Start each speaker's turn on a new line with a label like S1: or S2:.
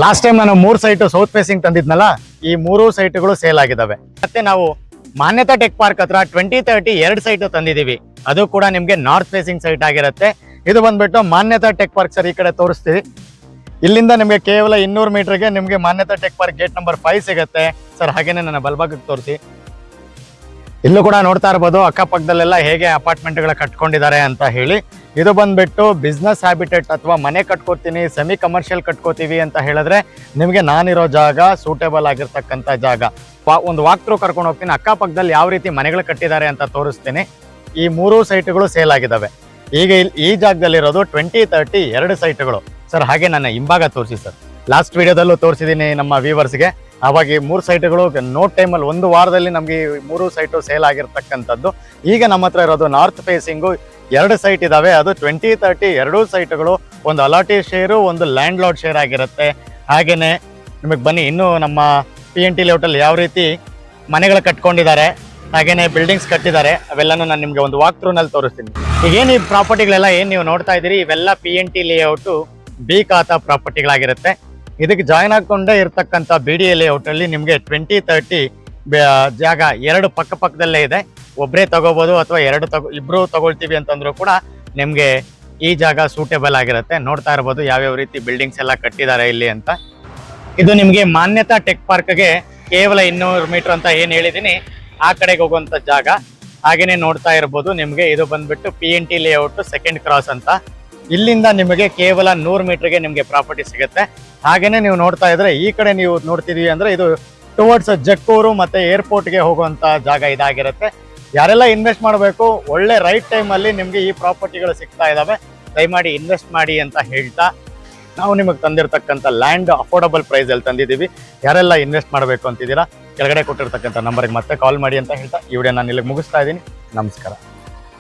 S1: Last time ನಾನು 3 site south facing ತಂದಿದ್ನಲ್ಲ, ಈ 3 ಸೈಟ್ಗಳು sale ಆಗಿದಾವೆ. ಮತ್ತೆ ನಾವು ಮಾನ್ಯತಾ ಟೆಕ್ ಪಾರ್ಕ್ ಹತ್ರ 2030 2 ಸೈಟ್ ತಂದಿದೀವಿ. ಅದು ಕೂಡ ನಿಮ್ಗೆ ನಾರ್ತ್ ಫೇಸಿಂಗ್ ಸೈಟ್ ಆಗಿರುತ್ತೆ. ಇದು ಬಂದ್ಬಿಟ್ಟು ಮಾನ್ಯತಾ ಟೆಕ್ ಪಾರ್ಕ್ ಸರ್. ಈ ಕಡೆ ತೋರಿಸ್ತೀವಿ. ಇಲ್ಲಿಂದ ನಿಮ್ಗೆ ಕೇವಲ 200 ಮೀಟರ್ಗೆ ನಿಮ್ಗೆ ಮಾನ್ಯತಾ ಟೆಕ್ ಪಾರ್ಕ್ ಗೇಟ್ ನಂಬರ್ 5 ಸಿಗುತ್ತೆ ಸರ್. ಹಾಗೇನೆ ನನ್ನ ಬಲಭಾಗಕ್ಕೆ ತೋರಿಸಿ. ಇಲ್ಲೂ ಕೂಡ ನೋಡ್ತಾ ಇರ್ಬೋದು ಅಕ್ಕಪಕ್ಕದಲ್ಲೆಲ್ಲ ಹೇಗೆ ಅಪಾರ್ಟ್ಮೆಂಟ್ಗಳ ಕಟ್ಕೊಂಡಿದ್ದಾರೆ ಅಂತ ಹೇಳಿ. ಇದು ಬಂದ್ಬಿಟ್ಟು ಬಿಸ್ನೆಸ್ ಹ್ಯಾಬಿಟೇಟ್ ಅಥವಾ ಮನೆ ಕಟ್ಕೋತೀನಿ, ಸೆಮಿ ಕಮರ್ಷಿಯಲ್ ಕಟ್ಕೋತೀವಿ ಅಂತ ಹೇಳಿದ್ರೆ ನಿಮಗೆ ನಾನಿರೋ ಜಾಗ ಸೂಟೇಬಲ್ ಆಗಿರ್ತಕ್ಕಂಥ ಜಾಗ. ಒಂದು ವಾಕ್ ಥ್ರೂ ಕರ್ಕೊಂಡು ಹೋಗ್ತೀನಿ. ಅಕ್ಕಪಕ್ಕದಲ್ಲಿ ಯಾವ ರೀತಿ ಮನೆಗಳು ಕಟ್ಟಿದ್ದಾರೆ ಅಂತ ತೋರಿಸ್ತೀನಿ. ಈ 3 ಸೈಟ್ಗಳು ಸೇಲ್ ಆಗಿದ್ದಾವೆ. ಈಗ ಈ ಜಾಗದಲ್ಲಿರೋದು 2030 2 ಸೈಟ್ಗಳು ಸರ್. ಹಾಗೆ ನನ್ನ ಹಿಂಭಾಗ ತೋರಿಸಿ ಸರ್. ಲಾಸ್ಟ್ ವಿಡಿಯೋದಲ್ಲೂ ತೋರಿಸಿದ್ದೀನಿ ನಮ್ಮ ವ್ಯೂವರ್ಸ್ಗೆ. ಆವಾಗ ಈ 3 ಸೈಟ್ಗಳು ನೋ ಟೈಮಲ್ಲಿ 1 ವಾರದಲ್ಲಿ ನಮಗೆ 3 ಸೈಟು ಸೇಲ್ ಆಗಿರ್ತಕ್ಕಂಥದ್ದು. ಈಗ ನಮ್ಮ ಹತ್ರ ಇರೋದು ನಾರ್ತ್ ಫೇಸಿಂಗು 2 ಸೈಟ್ ಇದಾವೆ. ಅದು 2030 2 ಸೈಟ್ಗಳು. ಒಂದು ಅಲಾಟಿ ಶೇರು, ಒಂದು ಲ್ಯಾಂಡ್ ಲಾರ್ಡ್ ಶೇರ್ ಆಗಿರುತ್ತೆ. ಹಾಗೇನೆ ನಿಮಗೆ ಬನ್ನಿ, ಇನ್ನೂ ನಮ್ಮ PNT ಲೇಔಟಲ್ಲಿ ಯಾವ ರೀತಿ ಮನೆಗಳು ಕಟ್ಕೊಂಡಿದ್ದಾರೆ, ಹಾಗೇನೆ ಬಿಲ್ಡಿಂಗ್ಸ್ ಕಟ್ಟಿದ್ದಾರೆ, ಅವೆಲ್ಲನೂ ನಾನು ನಿಮಗೆ ಒಂದು ವಾಕ್ ಥ್ರೂನಲ್ಲಿ ತೋರಿಸ್ತೀನಿ. ಈಗೇನು ಈ ಪ್ರಾಪರ್ಟಿಗಳೆಲ್ಲ ಏನು ನೀವು ನೋಡ್ತಾ ಇದ್ದೀರಿ, ಇವೆಲ್ಲ PNT ಲೇಔಟು ಬಿ ಖಾತಾ ಪ್ರಾಪರ್ಟಿಗಳಾಗಿರುತ್ತೆ. ಇದಕ್ಕೆ ಜಾಯ್ನ್ ಹಾಕೊಂಡೇ ಇರ್ತಕ್ಕಂಥ BDA ಲೇಔಟ್ ಅಲ್ಲಿ ನಿಮಗೆ 2030 ಜಾಗ 2 ಪಕ್ಕದಲ್ಲೇ ಇದೆ. ಒಬ್ಬರೇ ತಗೋಬಹುದು ಅಥವಾ ಇಬ್ರು ತಗೊಳ್ತೀವಿ ಅಂತಂದ್ರೂ ಕೂಡ ನಿಮ್ಗೆ ಈ ಜಾಗ ಸೂಟೇಬಲ್ ಆಗಿರುತ್ತೆ. ನೋಡ್ತಾ ಇರ್ಬೋದು ಯಾವ್ಯಾವ ರೀತಿ ಬಿಲ್ಡಿಂಗ್ಸ್ ಎಲ್ಲ ಕಟ್ಟಿದ್ದಾರೆ ಇಲ್ಲಿ ಅಂತ. ಇದು ನಿಮ್ಗೆ ಮಾನ್ಯತಾ ಟೆಕ್ ಪಾರ್ಕ್ಗೆ ಕೇವಲ 200 ಮೀಟರ್ ಅಂತ ಏನ್ ಹೇಳಿದೀನಿ, ಆ ಕಡೆಗೆ ಹೋಗುವಂತ ಜಾಗ. ಹಾಗೇನೆ ನೋಡ್ತಾ ಇರ್ಬೋದು ನಿಮ್ಗೆ ಇದು ಬಂದ್ಬಿಟ್ಟು PNT ಲೇಔಟ್ ಸೆಕೆಂಡ್ ಕ್ರಾಸ್ ಅಂತ. ಇಲ್ಲಿಂದ ನಿಮಗೆ ಕೇವಲ 100 ಮೀಟರ್ಗೆ ನಿಮ್ಗೆ ಪ್ರಾಪರ್ಟಿ ಸಿಗುತ್ತೆ. ಹಾಗೇನೆ ನೀವು ನೋಡ್ತಾ ಇದ್ರೆ ಈ ಕಡೆ ನೀವು ನೋಡ್ತಿದೀವಿ ಅಂದ್ರೆ ಇದು ಟುವರ್ಡ್ಸ್ ಜಕ್ಕೂರು ಮತ್ತೆ ಏರ್ಪೋರ್ಟ್ಗೆ ಹೋಗುವಂತ ಜಾಗ ಇದಾಗಿರುತ್ತೆ. ಯಾರೆಲ್ಲ ಇನ್ವೆಸ್ಟ್ ಮಾಡಬೇಕು, ಒಳ್ಳೆ ರೈಟ್ ಟೈಮಲ್ಲಿ ನಿಮ್ಗೆ ಈ ಪ್ರಾಪರ್ಟಿಗಳು ಸಿಗ್ತಾ ಇದಾವೆ. ದಯಮಾಡಿ ಇನ್ವೆಸ್ಟ್ ಮಾಡಿ ಅಂತ ಹೇಳ್ತಾ ನಾವು ನಿಮಗೆ ತಂದಿರತಕ್ಕಂಥ ಲ್ಯಾಂಡ್ ಅಫೋರ್ಡಬಲ್ ಪ್ರೈಸ್ ಅಲ್ಲಿ ತಂದಿದ್ದೀವಿ. ಯಾರೆಲ್ಲ ಇನ್ವೆಸ್ಟ್ ಮಾಡಬೇಕು ಅಂತಿದ್ದೀರಾ, ಕೆಳಗಡೆ ಕೊಟ್ಟಿರ್ತಕ್ಕಂಥ ನಂಬರ್ಗೆ ಮತ್ತೆ ಕಾಲ್ ಮಾಡಿ ಅಂತ ಹೇಳ್ತಾ ಈ ವಿಡಿಯೋ ನಾನು ಇಲ್ಲಿಗೆ ಮುಗಿಸ್ತಾ ಇದ್ದೀನಿ. ನಮಸ್ಕಾರ.